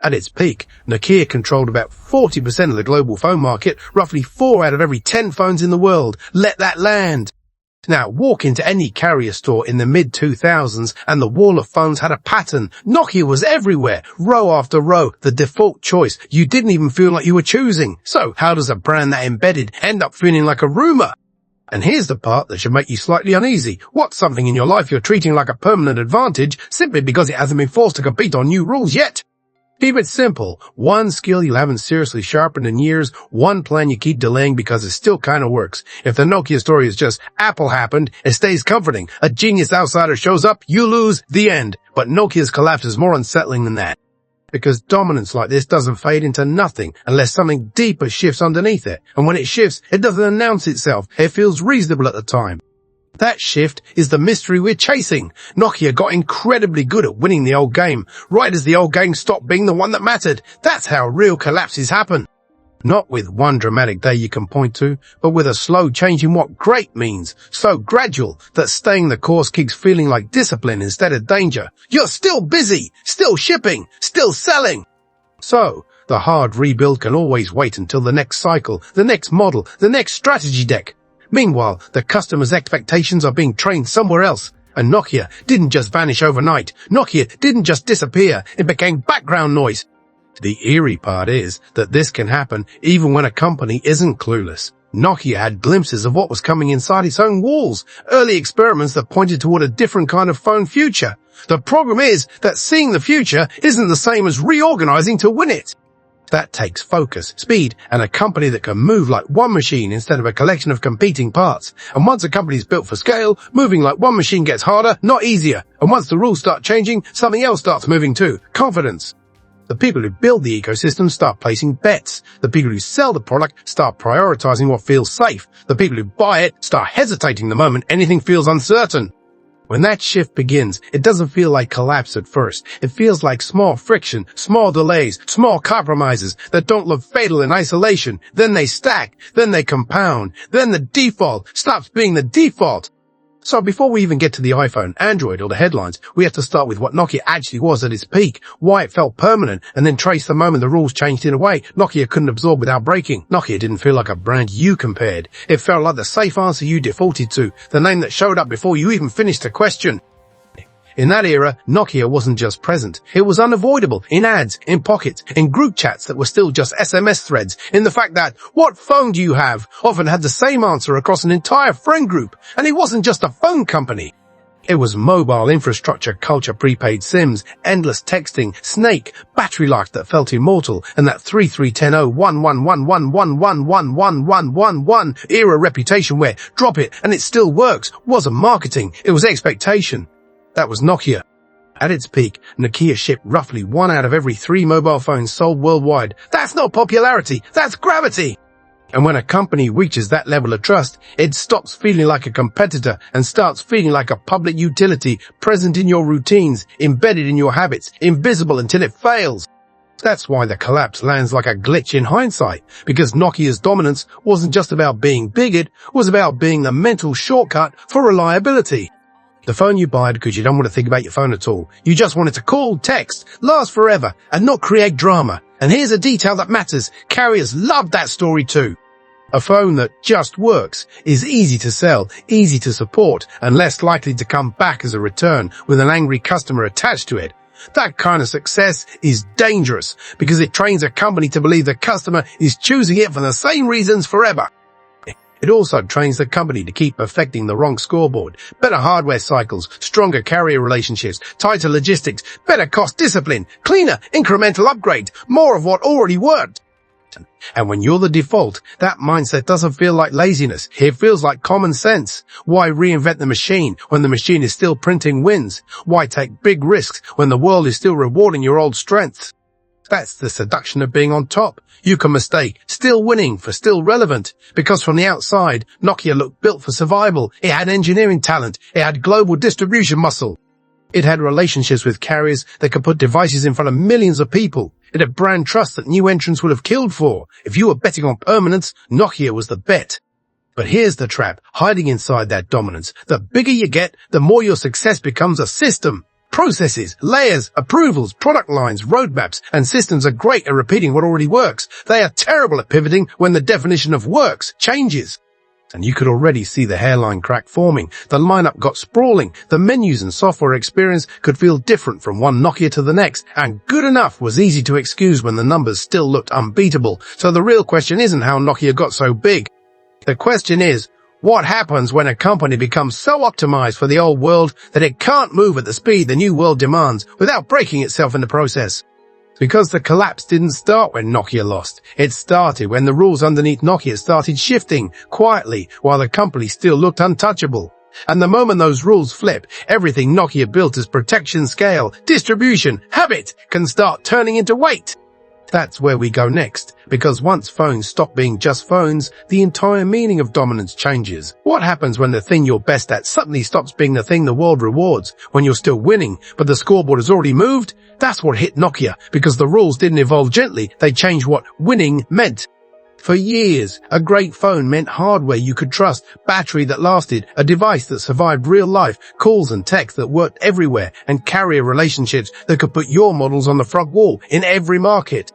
At its peak, Nokia controlled about 40% of the global phone market, roughly 4 out of every 10 phones in the world. Let that land. Now, walk into any carrier store in the mid-2000s and the wall of phones had a pattern. Nokia was everywhere, row after row, the default choice. You didn't even feel like you were choosing. So, how does a brand that embedded end up feeling like a rumor? And here's the part that should make you slightly uneasy. What's something in your life you're treating like a permanent advantage simply because it hasn't been forced to compete on new rules yet? Keep it simple. One skill you haven't seriously sharpened in years, one plan you keep delaying because it still kind of works. If the Nokia story is just Apple happened, it stays comforting. A genius outsider shows up, you lose, the end. But Nokia's collapse is more unsettling than that. Because dominance like this doesn't fade into nothing unless something deeper shifts underneath it. And when it shifts, it doesn't announce itself. It feels reasonable at the time. That shift is the mystery we're chasing. Nokia got incredibly good at winning the old game, right as the old game stopped being the one that mattered. That's how real collapses happen. Not with one dramatic day you can point to, but with a slow change in what great means. So gradual that staying the course keeps feeling like discipline instead of danger. You're still busy, still shipping, still selling. So, the hard rebuild can always wait until the next cycle, the next model, the next strategy deck. Meanwhile, the customer's expectations are being trained somewhere else. And Nokia didn't just vanish overnight. Nokia didn't just disappear. It became background noise. The eerie part is that this can happen even when a company isn't clueless. Nokia had glimpses of what was coming inside its own walls, early experiments that pointed toward a different kind of phone future. The problem is that seeing the future isn't the same as reorganizing to win it. That takes focus, speed, and a company that can move like one machine instead of a collection of competing parts. And once a company is built for scale, moving like one machine gets harder, not easier. And once the rules start changing, something else starts moving too. Confidence. The people who build the ecosystem start placing bets. The people who sell the product start prioritizing what feels safe. The people who buy it start hesitating the moment anything feels uncertain. When that shift begins, it doesn't feel like collapse at first. It feels like small friction, small delays, small compromises that don't look fatal in isolation. Then they stack, then they compound, then the default stops being the default. So before we even get to the iPhone, Android, or the headlines, we have to start with what Nokia actually was at its peak, why it felt permanent, and then trace the moment the rules changed in a way Nokia couldn't absorb without breaking. Nokia didn't feel like a brand you compared. It felt like the safe answer you defaulted to, the name that showed up before you even finished the question. In that era, Nokia wasn't just present. It was unavoidable in ads, in pockets, in group chats that were still just SMS threads, in the fact that, what phone do you have? Often had the same answer across an entire friend group. And it wasn't just a phone company. It was mobile infrastructure, culture, prepaid SIMs, endless texting, Snake, battery life that felt immortal, and that 3310-1111111111 era reputation where drop it and it still works wasn't marketing, it was expectation. That was Nokia. At its peak, Nokia shipped roughly 1 out of every 3 mobile phones sold worldwide. That's not popularity, that's gravity! And when a company reaches that level of trust, it stops feeling like a competitor and starts feeling like a public utility, present in your routines, embedded in your habits, invisible until it fails. That's why the collapse lands like a glitch in hindsight, because Nokia's dominance wasn't just about being big, it was about being the mental shortcut for reliability. The phone you buy because you don't want to think about your phone at all. You just want it to call, text, last forever, and not create drama. And here's a detail that matters. Carriers love that story too. A phone that just works is easy to sell, easy to support, and less likely to come back as a return with an angry customer attached to it. That kind of success is dangerous because it trains a company to believe the customer is choosing it for the same reasons forever. It also trains the company to keep perfecting the wrong scoreboard. Better hardware cycles, stronger carrier relationships, tighter logistics, better cost discipline, cleaner incremental upgrades, more of what already worked. And when you're the default, that mindset doesn't feel like laziness. It feels like common sense. Why reinvent the machine when the machine is still printing wins? Why take big risks when the world is still rewarding your old strengths? That's the seduction of being on top. You can mistake still winning for still relevant, because from the outside, Nokia looked built for survival. It had engineering talent. It had global distribution muscle. It had relationships with carriers that could put devices in front of millions of people. It had brand trust that new entrants would have killed for. If you were betting on permanence, Nokia was the bet. But here's the trap, hiding inside that dominance. The bigger you get, the more your success becomes a system. Processes, layers, approvals, product lines, roadmaps, and systems are great at repeating what already works. They are terrible at pivoting when the definition of works changes. And you could already see the hairline crack forming. The lineup got sprawling. The menus and software experience could feel different from one Nokia to the next. And good enough was easy to excuse when the numbers still looked unbeatable. So the real question isn't how Nokia got so big. The question is, what happens when a company becomes so optimized for the old world that it can't move at the speed the new world demands without breaking itself in the process? Because the collapse didn't start when Nokia lost. It started when the rules underneath Nokia started shifting quietly while the company still looked untouchable. And the moment those rules flip, everything Nokia built as protection, scale, distribution, habit can start turning into weight. That's where we go next, because once phones stop being just phones, the entire meaning of dominance changes. What happens when the thing you're best at suddenly stops being the thing the world rewards, when you're still winning, but the scoreboard has already moved? That's what hit Nokia, because the rules didn't evolve gently, they changed what winning meant. For years, a great phone meant hardware you could trust, battery that lasted, a device that survived real life, calls and text that worked everywhere, and carrier relationships that could put your models on the front wall in every market.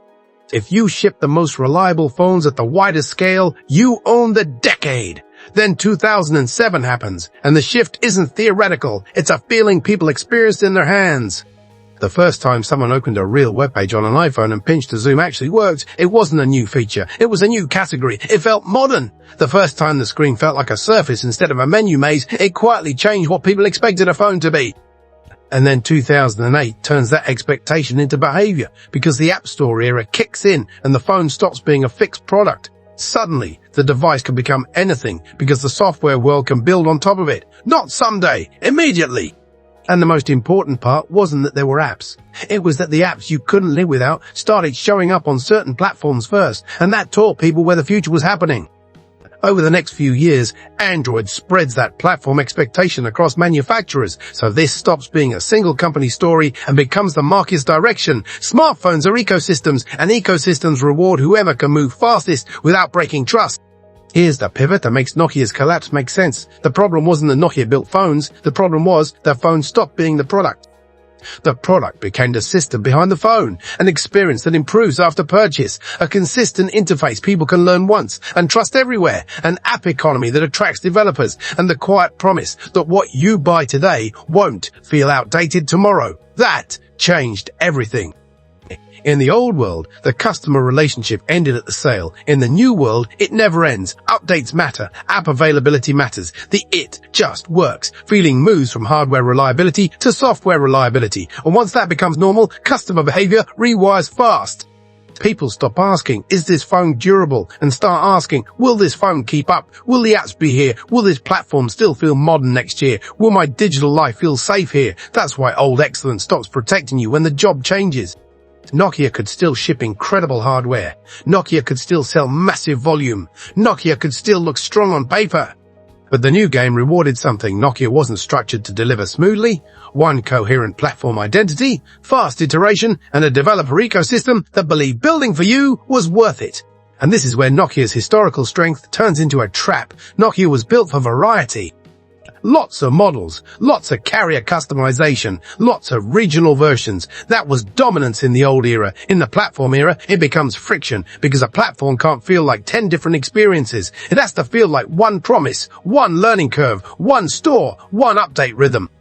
If you ship the most reliable phones at the widest scale, you own the decade. Then 2007 happens, and the shift isn't theoretical, it's a feeling people experienced in their hands. The first time someone opened a real webpage on an iPhone and pinch to zoom actually worked, it wasn't a new feature, it was a new category, it felt modern. The first time the screen felt like a surface instead of a menu maze, it quietly changed what people expected a phone to be. And then 2008 turns that expectation into behavior, because the App Store era kicks in and the phone stops being a fixed product. Suddenly, the device can become anything because the software world can build on top of it. Not someday, immediately. And the most important part wasn't that there were apps. It was that the apps you couldn't live without started showing up on certain platforms first, and that taught people where the future was happening. Over the next few years, Android spreads that platform expectation across manufacturers, so this stops being a single company story and becomes the market's direction. Smartphones are ecosystems, and ecosystems reward whoever can move fastest without breaking trust. Here's the pivot that makes Nokia's collapse make sense. The problem wasn't that Nokia built phones, the problem was that phones stopped being the product. The product became the system behind the phone, an experience that improves after purchase, a consistent interface people can learn once and trust everywhere, an app economy that attracts developers, and the quiet promise that what you buy today won't feel outdated tomorrow. That changed everything. In the old world, the customer relationship ended at the sale. In the new world, it never ends. Updates matter. App availability matters. The it just works. Feeling moves from hardware reliability to software reliability. And once that becomes normal, customer behavior rewires fast. People stop asking, is this phone durable? And start asking, will this phone keep up? Will the apps be here? Will this platform still feel modern next year? Will my digital life feel safe here? That's why old excellence stops protecting you when the job changes. Nokia could still ship incredible hardware. Nokia could still sell massive volume. Nokia could still look strong on paper. But the new game rewarded something Nokia wasn't structured to deliver smoothly: one coherent platform identity, fast iteration, and a developer ecosystem that believed building for you was worth it. And this is where Nokia's historical strength turns into a trap. Nokia was built for variety. Lots of models, lots of carrier customization, lots of regional versions. That was dominance in the old era. In the platform era, it becomes friction, because a platform can't feel like 10 different experiences. It has to feel like one promise, one learning curve, one store, one update rhythm.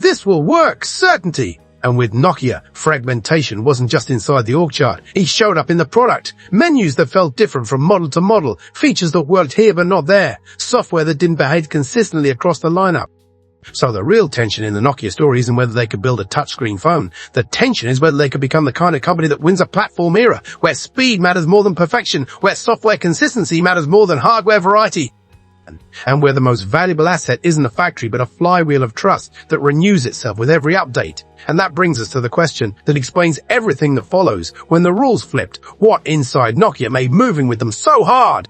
This will work, certainty. And with Nokia, fragmentation wasn't just inside the org chart. It showed up in the product. Menus that felt different from model to model. Features that worked here but not there. Software that didn't behave consistently across the lineup. So the real tension in the Nokia story isn't whether they could build a touchscreen phone. The tension is whether they could become the kind of company that wins a platform era, where speed matters more than perfection, where software consistency matters more than hardware variety. And where the most valuable asset isn't a factory but a flywheel of trust that renews itself with every update. And that brings us to the question that explains everything that follows. When the rules flipped, what inside Nokia made moving with them so hard?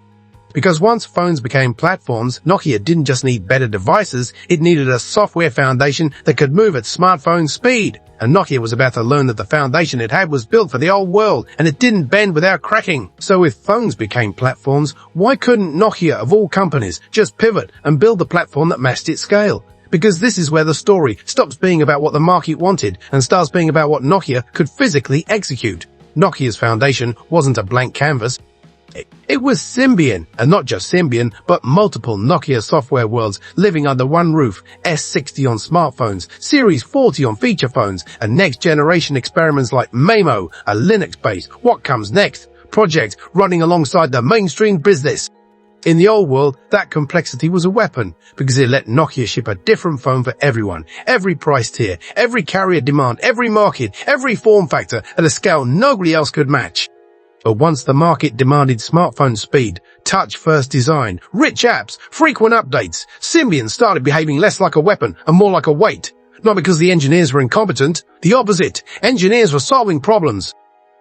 Because once phones became platforms, Nokia didn't just need better devices, it needed a software foundation that could move at smartphone speed. And Nokia was about to learn that the foundation it had was built for the old world, and it didn't bend without cracking. So if phones became platforms, why couldn't Nokia, of all companies, just pivot and build the platform that matched its scale? because this is where the story stops being about what the market wanted and starts being about what Nokia could physically execute. Nokia's foundation wasn't a blank canvas. It was Symbian, and not just Symbian, but multiple Nokia software worlds living under one roof, S60 on smartphones, Series 40 on feature phones, and next-generation experiments like Memo, a Linux-based What Comes Next project running alongside the mainstream business. In the old world, that complexity was a weapon, because it let Nokia ship a different phone for everyone, every price tier, every carrier demand, every market, every form factor, at a scale nobody else could match. But once the market demanded smartphone speed, touch-first design, rich apps, frequent updates, Symbian started behaving less like a weapon and more like a weight. Not because the engineers were incompetent, the opposite. Engineers were solving problems.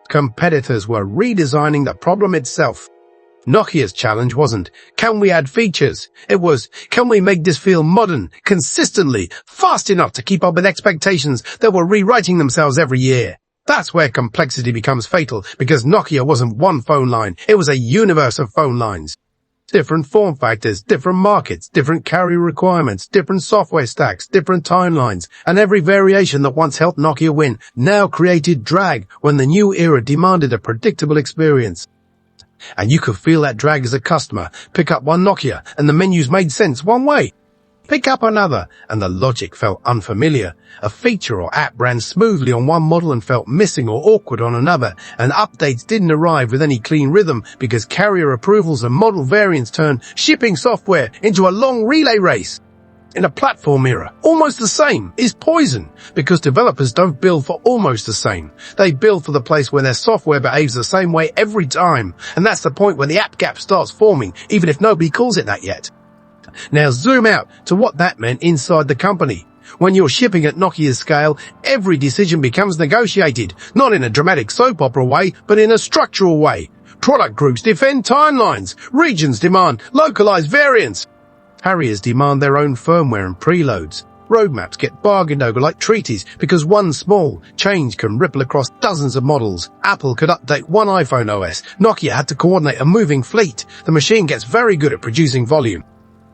Competitors were redesigning the problem itself. Nokia's challenge wasn't, can we add features? It was, can we make this feel modern, consistently, fast enough to keep up with expectations that were rewriting themselves every year? That's where complexity becomes fatal, because Nokia wasn't one phone line, it was a universe of phone lines. Different form factors, different markets, different carrier requirements, different software stacks, different timelines, and every variation that once helped Nokia win now created drag when the new era demanded a predictable experience. And you could feel that drag as a customer. Pick up one Nokia, and the menus made sense one way. Pick up another, and the logic felt unfamiliar. A feature or app ran smoothly on one model and felt missing or awkward on another, and updates didn't arrive with any clean rhythm because carrier approvals and model variants turned shipping software into a long relay race. In a platform era, almost the same is poison, because developers don't build for almost the same. They build for the place where their software behaves the same way every time, and that's the point where the app gap starts forming, even if nobody calls it that yet. Now zoom out to what that meant inside the company. When you're shipping at Nokia's scale, every decision becomes negotiated, not in a dramatic soap opera way, but in a structural way. Product groups defend timelines, regions demand localized variants. Carriers demand their own firmware and preloads. Roadmaps get bargained over like treaties because one small change can ripple across dozens of models. Apple could update one iPhone OS. Nokia had to coordinate a moving fleet. The machine gets very good at producing volume.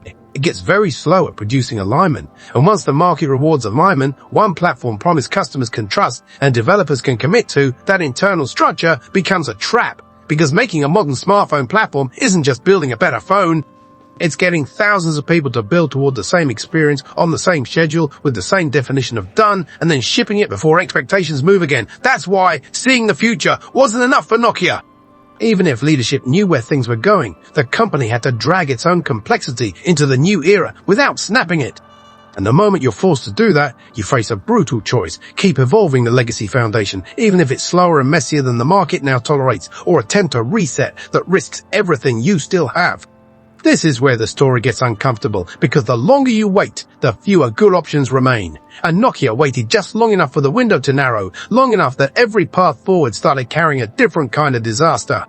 It gets very slow at producing alignment, and once the market rewards alignment, one platform promise customers can trust and developers can commit to, that internal structure becomes a trap, because making a modern smartphone platform isn't just building a better phone, it's getting thousands of people to build toward the same experience on the same schedule with the same definition of done, and then shipping it before expectations move again. That's why seeing the future wasn't enough for Nokia. Even if leadership knew where things were going, the company had to drag its own complexity into the new era without snapping it. And the moment you're forced to do that, you face a brutal choice. Keep evolving the legacy foundation, even if it's slower and messier than the market now tolerates, or attempt a reset that risks everything you still have. This is where the story gets uncomfortable, because the longer you wait, the fewer good options remain. And Nokia waited just long enough for the window to narrow, long enough that every path forward started carrying a different kind of disaster.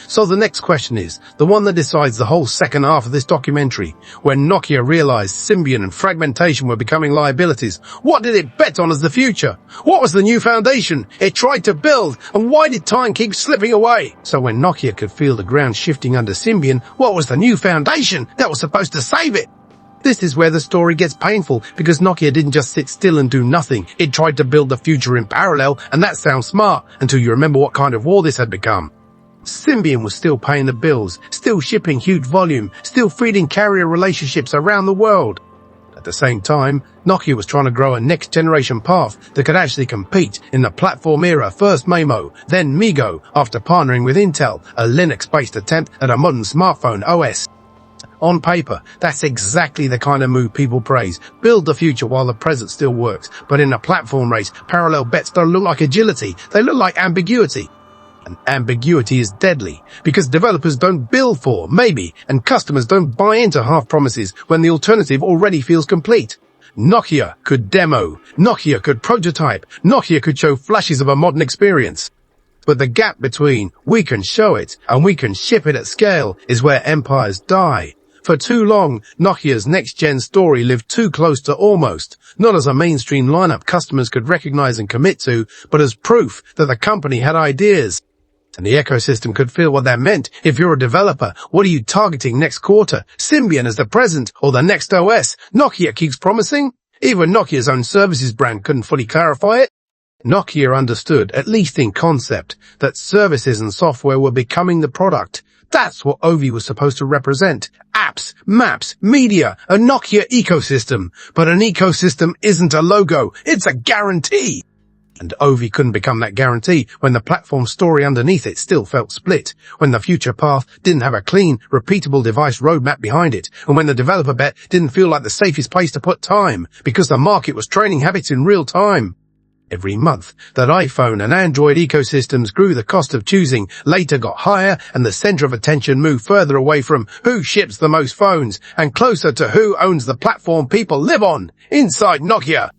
So the next question is, the one that decides the whole second half of this documentary. When Nokia realized Symbian and fragmentation were becoming liabilities, what did it bet on as the future? What was the new foundation it tried to build, and why did time keep slipping away? So when Nokia could feel the ground shifting under Symbian, what was the new foundation that was supposed to save it? This is where the story gets painful, because Nokia didn't just sit still and do nothing. It tried to build the future in parallel, and that sounds smart until you remember what kind of war this had become. Symbian was still paying the bills, still shipping huge volume, still feeding carrier relationships around the world. At the same time, Nokia was trying to grow a next-generation path that could actually compete in the platform era, first Memo, then Migo, after partnering with Intel, a Linux-based attempt at a modern smartphone OS. On paper, that's exactly the kind of move people praise. Build the future while the present still works. But in a platform race, parallel bets don't look like agility, they look like ambiguity. And ambiguity is deadly, because developers don't build for maybe, and customers don't buy into half promises when the alternative already feels complete. Nokia could demo, Nokia could prototype, Nokia could show flashes of a modern experience. But the gap between we can show it and we can ship it at scale is where empires die. For too long, Nokia's next-gen story lived too close to almost, not as a mainstream lineup customers could recognize and commit to, but as proof that the company had ideas. And the ecosystem could feel what that meant. If you're a developer, what are you targeting next quarter? Symbian as the present or the next OS? Nokia keeps promising? Even Nokia's own services brand couldn't fully clarify it. Nokia understood, at least in concept, that services and software were becoming the product. That's what OVI was supposed to represent. Apps, maps, media, a Nokia ecosystem. But an ecosystem isn't a logo, it's a guarantee. And OVI couldn't become that guarantee when the platform story underneath it still felt split, when the future path didn't have a clean, repeatable device roadmap behind it, and when the developer bet didn't feel like the safest place to put time, because the market was training habits in real time. Every month, that iPhone and Android ecosystems grew, the cost of choosing later got higher, and the center of attention moved further away from who ships the most phones and closer to who owns the platform people live on, inside Nokia.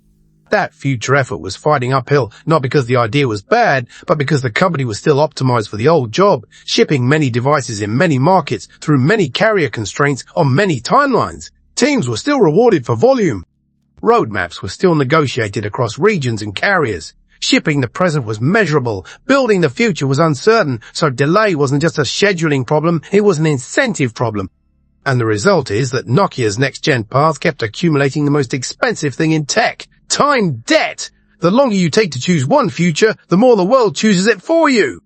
That future effort was fighting uphill, not because the idea was bad, but because the company was still optimized for the old job, shipping many devices in many markets through many carrier constraints on many timelines. Teams were still rewarded for volume. Roadmaps were still negotiated across regions and carriers. Shipping the present was measurable. Building the future was uncertain, so delay wasn't just a scheduling problem, it was an incentive problem. And the result is that Nokia's next-gen path kept accumulating the most expensive thing in tech: time debt. The longer you take to choose one future, the more the world chooses it for you.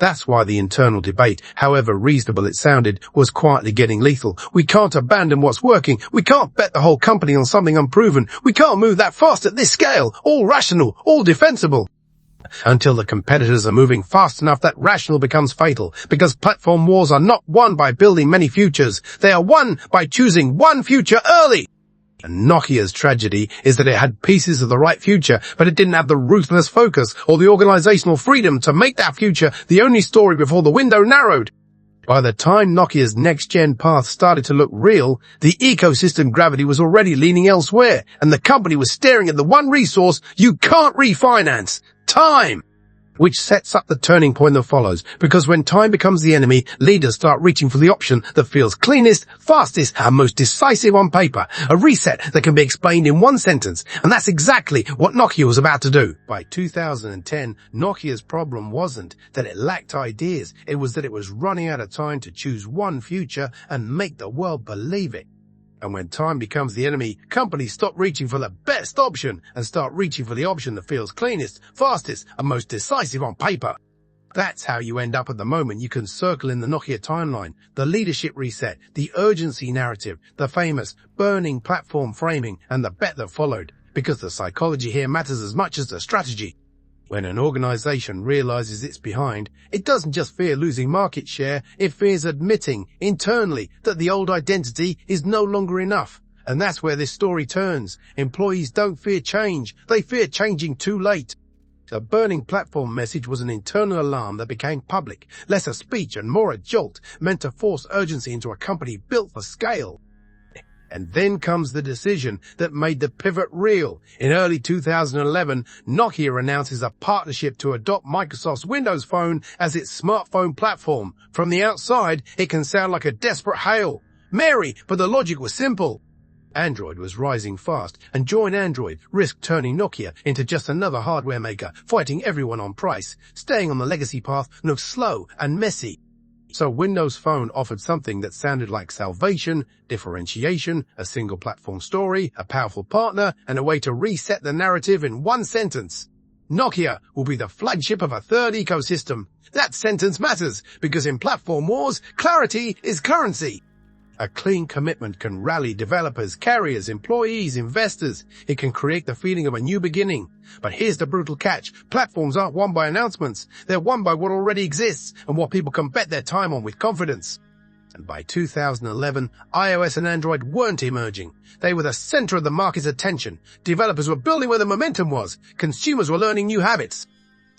That's why the internal debate, however reasonable it sounded, was quietly getting lethal. We can't abandon what's working. We can't bet the whole company on something unproven. We can't move that fast at this scale. All rational, all defensible. Until the competitors are moving fast enough that rational becomes fatal, because platform wars are not won by building many futures. They are won by choosing one future early. And Nokia's tragedy is that it had pieces of the right future, but it didn't have the ruthless focus or the organizational freedom to make that future the only story before the window narrowed. By the time Nokia's next-gen path started to look real, the ecosystem gravity was already leaning elsewhere, and the company was staring at the one resource you can't refinance: time. Which sets up the turning point that follows, because when time becomes the enemy, leaders start reaching for the option that feels cleanest, fastest, and most decisive on paper, a reset that can be explained in one sentence, and that's exactly what Nokia was about to do. By 2010, Nokia's problem wasn't that it lacked ideas, it was that it was running out of time to choose one future and make the world believe it. And when time becomes the enemy, companies stop reaching for the best option and start reaching for the option that feels cleanest, fastest, and most decisive on paper. That's how you end up at the moment you can circle in the Nokia timeline: the leadership reset, the urgency narrative, the famous burning platform framing, and the bet that followed, because the psychology here matters as much as the strategy. When an organization realizes it's behind, it doesn't just fear losing market share, it fears admitting internally that the old identity is no longer enough. And that's where this story turns. Employees don't fear change, they fear changing too late. The burning platform message was an internal alarm that became public, less a speech and more a jolt, meant to force urgency into a company built for scale. And then comes the decision that made the pivot real. In early 2011, Nokia announces a partnership to adopt Microsoft's Windows Phone as its smartphone platform. From the outside, it can sound like a desperate hail Mary, but the logic was simple. Android was rising fast, and Join Android risked turning Nokia into just another hardware maker, fighting everyone on price. Staying on the legacy path looked slow and messy. So Windows Phone offered something that sounded like salvation, differentiation, a single platform story, a powerful partner, and a way to reset the narrative in one sentence. Nokia will be the flagship of a third ecosystem. That sentence matters, because in platform wars, clarity is currency. A clean commitment can rally developers, carriers, employees, investors. It can create the feeling of a new beginning. But here's the brutal catch. Platforms aren't won by announcements. They're won by what already exists and what people can bet their time on with confidence. And by 2011, iOS and Android weren't emerging. They were the center of the market's attention. Developers were building where the momentum was. Consumers were learning new habits.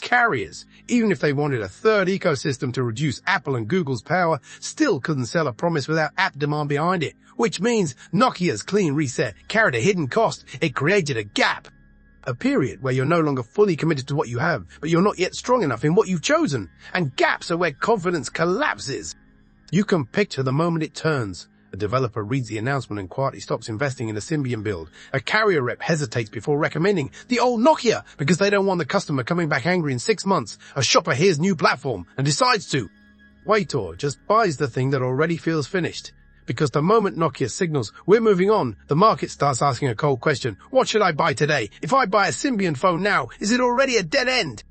Carriers, even if they wanted a third ecosystem to reduce Apple and Google's power, still couldn't sell a promise without app demand behind it, which means Nokia's clean reset carried a hidden cost. It created a gap. A period where you're no longer fully committed to what you have, but you're not yet strong enough in what you've chosen. And gaps are where confidence collapses. You can picture the moment it turns. A developer reads the announcement and quietly stops investing in a Symbian build. A carrier rep hesitates before recommending the old Nokia because they don't want the customer coming back angry in 6 months. A shopper hears new platform and decides to wait or just buys the thing that already feels finished. Because the moment Nokia signals we're moving on, the market starts asking a cold question. What should I buy today? If I buy a Symbian phone now, is it already a dead end?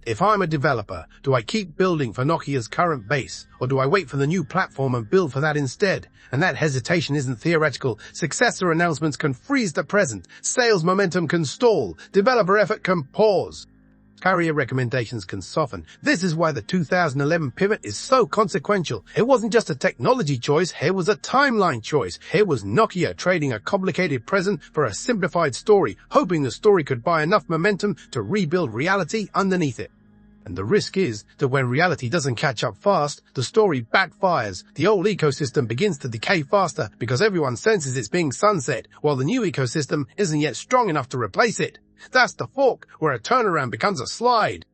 If I'm a developer, do I keep building for Nokia's current base, or do I wait for the new platform and build for that instead? And that hesitation isn't theoretical. Successor announcements can freeze the present. Sales momentum can stall. Developer effort can pause. Carrier recommendations can soften. This is why the 2011 pivot is so consequential. It wasn't just a technology choice, it was a timeline choice. It was Nokia trading a complicated present for a simplified story, hoping the story could buy enough momentum to rebuild reality underneath it. And the risk is that when reality doesn't catch up fast, the story backfires. The old ecosystem begins to decay faster because everyone senses it's being sunset, while the new ecosystem isn't yet strong enough to replace it. That's the fork where a turnaround becomes a slide.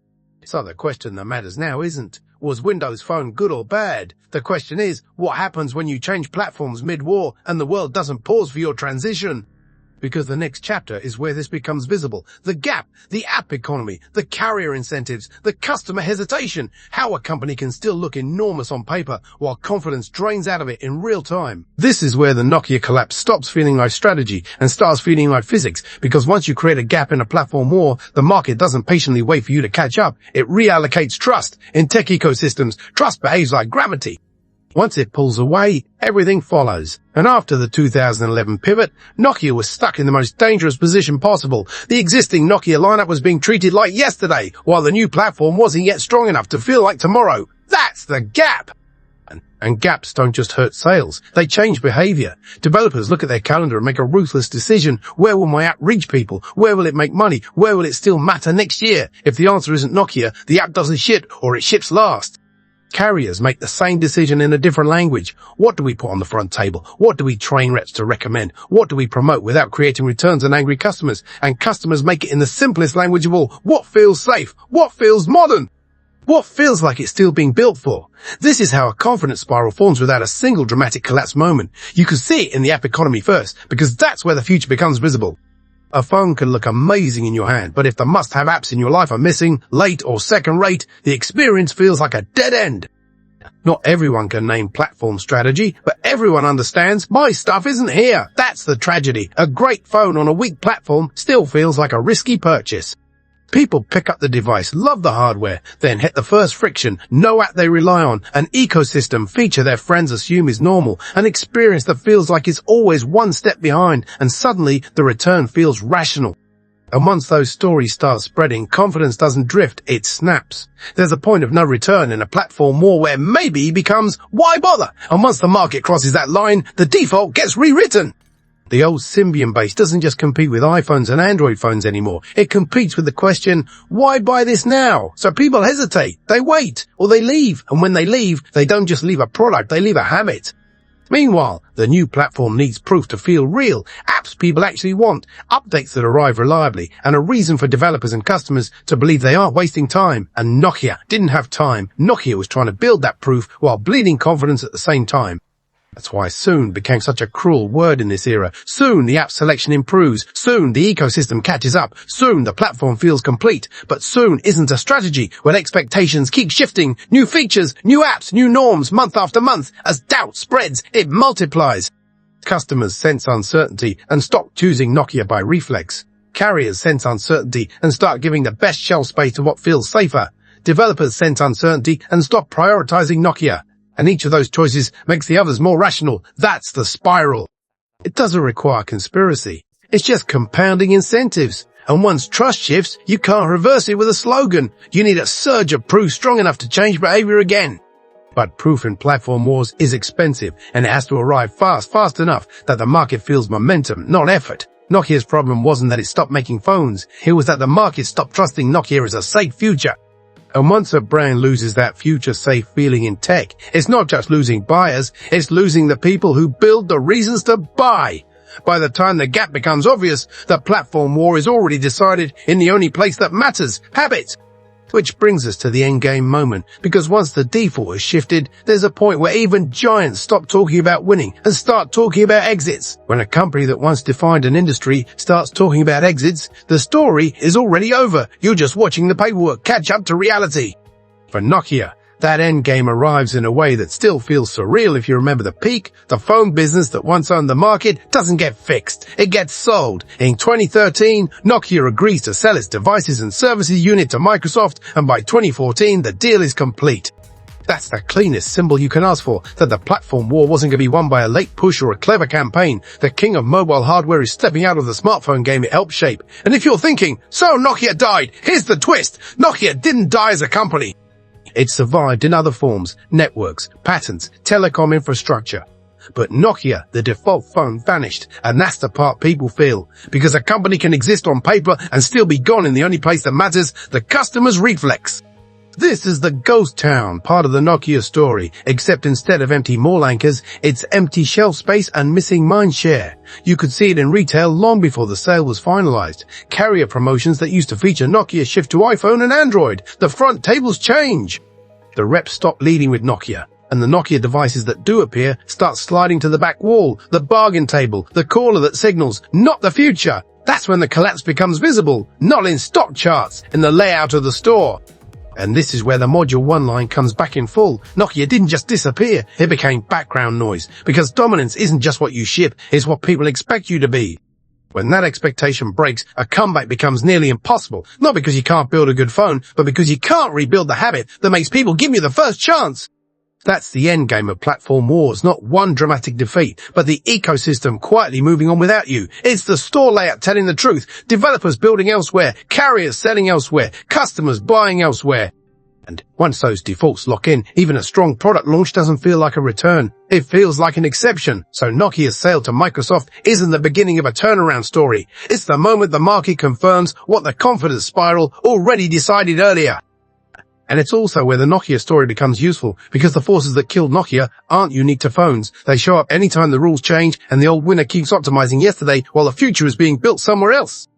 So the question that matters now isn't, was Windows Phone good or bad? The question is, what happens when you change platforms mid-war and the world doesn't pause for your transition? Because the next chapter is where this becomes visible. The gap, the app economy, the carrier incentives, the customer hesitation, how a company can still look enormous on paper while confidence drains out of it in real time. This is where the Nokia collapse stops feeling like strategy and starts feeling like physics, because once you create a gap in a platform war, the market doesn't patiently wait for you to catch up. It reallocates trust. In tech ecosystems, trust behaves like gravity. Once it pulls away, everything follows. And after the 2011 pivot, Nokia was stuck in the most dangerous position possible. The existing Nokia lineup was being treated like yesterday, while the new platform wasn't yet strong enough to feel like tomorrow. That's the gap! And gaps don't just hurt sales, they change behavior. Developers look at their calendar and make a ruthless decision. Where will my app reach people? Where will it make money? Where will it still matter next year? If the answer isn't Nokia, the app doesn't ship, or it ships last. Carriers make the same decision in a different language. What do we put on the front table? What do we train reps to recommend? What do we promote without creating returns and angry customers? And customers make it in the simplest language of all. What feels safe? What feels modern? What feels like it's still being built for? This is how a confidence spiral forms without a single dramatic collapse moment. You can see it in the app economy first, because that's where the future becomes visible. A phone can look amazing in your hand, but if the must-have apps in your life are missing, late or second rate, the experience feels like a dead end. Not everyone can name platform strategy, but everyone understands my stuff isn't here. That's the tragedy. A great phone on a weak platform still feels like a risky purchase. People pick up the device, love the hardware, then hit the first friction, no app they rely on, an ecosystem feature their friends assume is normal, an experience that feels like it's always one step behind, and suddenly the return feels rational. And once those stories start spreading, confidence doesn't drift, it snaps. There's a point of no return in a platform war where maybe becomes, why bother? And once the market crosses that line, the default gets rewritten. The old Symbian base doesn't just compete with iPhones and Android phones anymore. It competes with the question, why buy this now? So people hesitate, they wait, or they leave. And when they leave, they don't just leave a product, they leave a habit. Meanwhile, the new platform needs proof to feel real, apps people actually want, updates that arrive reliably, and a reason for developers and customers to believe they aren't wasting time. And Nokia didn't have time. Nokia was trying to build that proof while bleeding confidence at the same time. That's why soon became such a cruel word in this era. Soon the app selection improves. Soon the ecosystem catches up. Soon the platform feels complete. But soon isn't a strategy when expectations keep shifting. New features, new apps, new norms, month after month. As doubt spreads, it multiplies. Customers sense uncertainty and stop choosing Nokia by reflex. Carriers sense uncertainty and start giving the best shelf space to what feels safer. Developers sense uncertainty and stop prioritizing Nokia. And each of those choices makes the others more rational. That's the spiral. It doesn't require conspiracy. It's just compounding incentives. And once trust shifts, you can't reverse it with a slogan. You need a surge of proof strong enough to change behavior again. But proof in platform wars is expensive, and it has to arrive fast enough that the market feels momentum, not effort. Nokia's problem wasn't that it stopped making phones. It was that the market stopped trusting Nokia as a safe future. And once a brand loses that future-safe feeling in tech, it's not just losing buyers, it's losing the people who build the reasons to buy. By the time the gap becomes obvious, the platform war is already decided in the only place that matters, habit. Which brings us to the endgame moment, because once the default has shifted, there's a point where even giants stop talking about winning and start talking about exits. When a company that once defined an industry starts talking about exits, the story is already over. You're just watching the paperwork catch up to reality. For Nokia, that endgame arrives in a way that still feels surreal if you remember the peak. The phone business that once owned the market doesn't get fixed. It gets sold. In 2013, Nokia agrees to sell its devices and services unit to Microsoft, and by 2014, the deal is complete. That's the cleanest symbol you can ask for, that the platform war wasn't going to be won by a late push or a clever campaign. The king of mobile hardware is stepping out of the smartphone game it helped shape. And if you're thinking, so Nokia died, here's the twist. Nokia didn't die as a company. It survived in other forms, networks, patents, telecom infrastructure. But Nokia, the default phone, vanished, and that's the part people feel. Because a company can exist on paper and still be gone in the only place that matters, the customer's reflex. This is the ghost town, part of the Nokia story, except instead of empty mall anchors, it's empty shelf space and missing mind share. You could see it in retail long before the sale was finalized. Carrier promotions that used to feature Nokia shift to iPhone and Android. The front tables change. The reps stop leading with Nokia, and the Nokia devices that do appear start sliding to the back wall, the bargain table, the caller that signals, not the future. That's when the collapse becomes visible, not in stock charts, in the layout of the store. And this is where the Module 1 line comes back in full. Nokia didn't just disappear, it became background noise, because dominance isn't just what you ship, it's what people expect you to be. When that expectation breaks, a comeback becomes nearly impossible, not because you can't build a good phone, but because you can't rebuild the habit that makes people give you the first chance. That's the endgame of platform wars, not one dramatic defeat, but the ecosystem quietly moving on without you. It's the store layout telling the truth, developers building elsewhere, carriers selling elsewhere, customers buying elsewhere. And once those defaults lock in, even a strong product launch doesn't feel like a return. It feels like an exception. So Nokia's sale to Microsoft isn't the beginning of a turnaround story. It's the moment the market confirms what the confidence spiral already decided earlier. And it's also where the Nokia story becomes useful, because the forces that killed Nokia aren't unique to phones. They show up anytime the rules change and the old winner keeps optimizing yesterday while the future is being built somewhere else.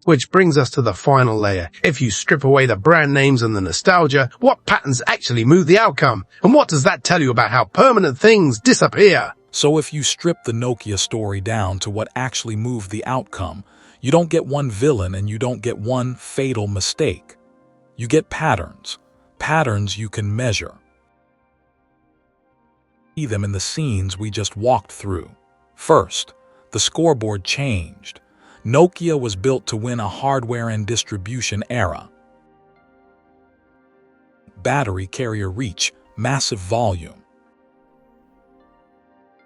Which brings us to the final layer. If you strip away the brand names and the nostalgia, what patterns actually move the outcome? And what does that tell you about how permanent things disappear? So if you strip the Nokia story down to what actually moved the outcome, you don't get one villain and you don't get one fatal mistake. You get patterns. Patterns you can measure. See them in the scenes we just walked through. First, the scoreboard changed. Nokia was built to win a hardware and distribution era. Battery carrier reach, massive volume.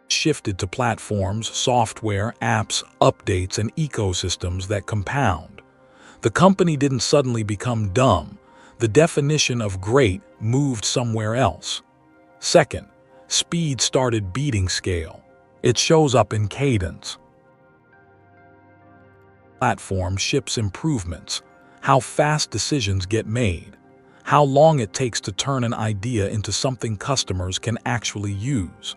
Shifted to platforms, software, apps, updates, and ecosystems that compound. The company didn't suddenly become dumb. The definition of great moved somewhere else. Second, speed started beating scale. It shows up in cadence. Platform ships improvements, how fast decisions get made, how long it takes to turn an idea into something customers can actually use.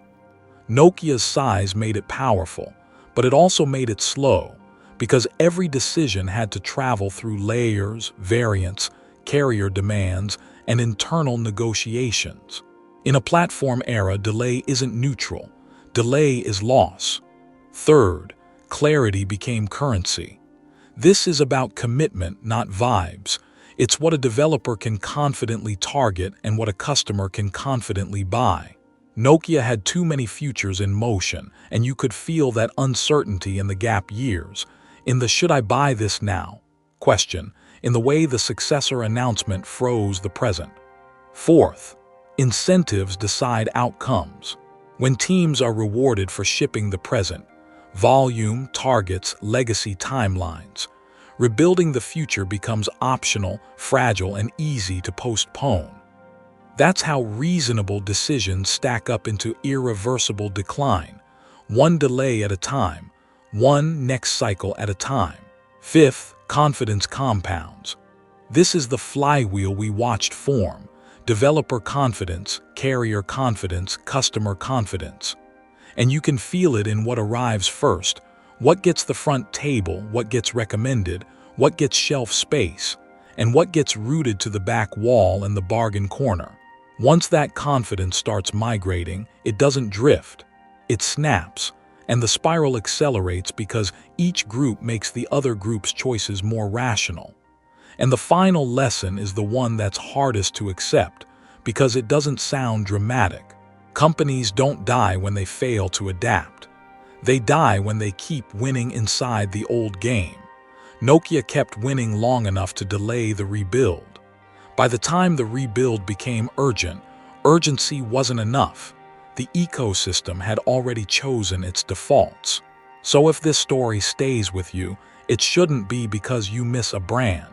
Nokia's size made it powerful, but it also made it slow, because every decision had to travel through layers, variants, carrier demands, and internal negotiations. In a platform era, delay isn't neutral. Delay is loss. Third, clarity became currency. This is about commitment, not vibes. It's what a developer can confidently target and what a customer can confidently buy. Nokia had too many futures in motion, and you could feel that uncertainty in the gap years, in the "should I buy this now?" question, in the way the successor announcement froze the present. Fourth, incentives decide outcomes. When teams are rewarded for shipping the present, volume, targets, legacy timelines, rebuilding the future becomes optional, fragile, and easy to postpone. That's how reasonable decisions stack up into irreversible decline, one delay at a time, one next cycle at a time. Fifth, confidence compounds. This is the flywheel we watched form: developer confidence, carrier confidence, customer confidence. And you can feel it in what arrives first, what gets the front table, what gets recommended, what gets shelf space. and what gets rooted to the back wall and the bargain corner. Once that confidence starts migrating, it doesn't drift, it snaps, and the spiral accelerates because each group makes the other group's choices more rational. And the final lesson is the one that's hardest to accept because it doesn't sound dramatic. Companies don't die when they fail to adapt. They die when they keep winning inside the old game. Nokia kept winning long enough to delay the rebuild. By the time the rebuild became urgent, urgency wasn't enough. The ecosystem had already chosen its defaults. So if this story stays with you, it shouldn't be because you miss a brand.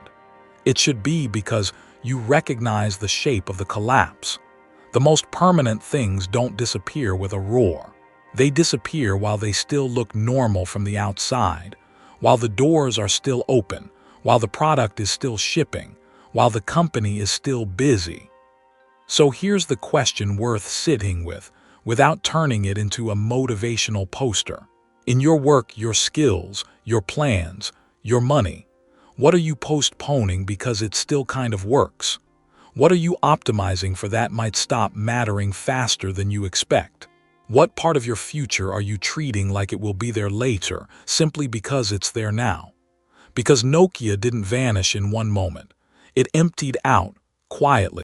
It should be because you recognize the shape of the collapse. The most permanent things don't disappear with a roar. They disappear while they still look normal from the outside, while the doors are still open, while the product is still shipping, while the company is still busy. So here's the question worth sitting with, without turning it into a motivational poster. In your work, your skills, your plans, your money, what are you postponing because it still kind of works? What are you optimizing for that might stop mattering faster than you expect? What part of your future are you treating like it will be there later, simply because it's there now? Because Nokia didn't vanish in one moment. It emptied out, quietly.